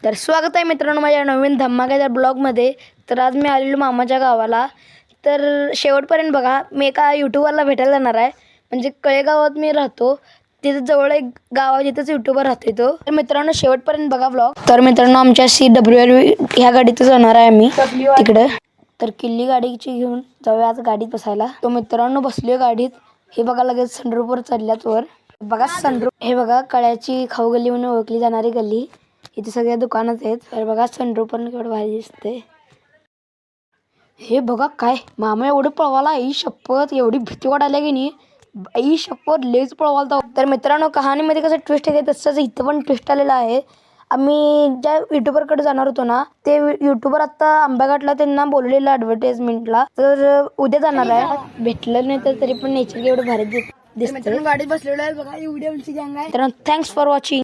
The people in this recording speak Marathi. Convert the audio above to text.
तर स्वागत आहे मित्रांनो माझ्या नवीन धमाकेदार ब्लॉगमध्ये. तर आज मी आलेलो मामाच्या गावाला. तर शेवटपर्यंत बघा. मी एका यूट्यूबरला भेटायला जाणार आहे. म्हणजे कळेगावात मी राहतो, तिथे जवळ एक गाव आहे, तिथेच यूट्यूबर राहते तो. तर मित्रांनो शेवटपर्यंत बघा ब्लॉग. तर मित्रांनो आमच्या CWLV ह्या गाडीत जाणार आहे आम्ही तिकडे. तर किल्ली गाडीची घेऊन जाऊया आज गाडीत बसायला. तो मित्रांनो बसलोय गाडीत. हे बघा लगेच सनरूफवर चढल्यात वर. बघा सनरूफ. हे बघा कळ्याची खाऊ गल्ली म्हणून ओळखली जाणारी गल्ली. इथे सगळ्या दुकानात आहेत. तर बघा सनरूफ पण केवढं भारी दिसते. हे बघा काय मामा एवढं पळवाला, आई शपथ एवढी भीती वाटायला की नाही, आई शपथ लेच पळवालता. तर मित्रांनो कहाणीमध्ये कसं ट्विस्ट येते तसंच इथं पण ट्विस्ट आलेला आहे. आम्ही ज्या युट्यूबरकडे जाणार होतो ना, ते युट्यूबर आता आंबाघाटला त्यांना बोललेलं ॲडव्हर्टाइजमेंटला. तर उद्या जाणार आहे. भेटलं नाही तर तरी पण नेचर एवढं भारी दिसतं. गाडीत बसलेलं आहे बघा. एवढी आमची गँग आहे. तर थँक्स फॉर वॉचिंग.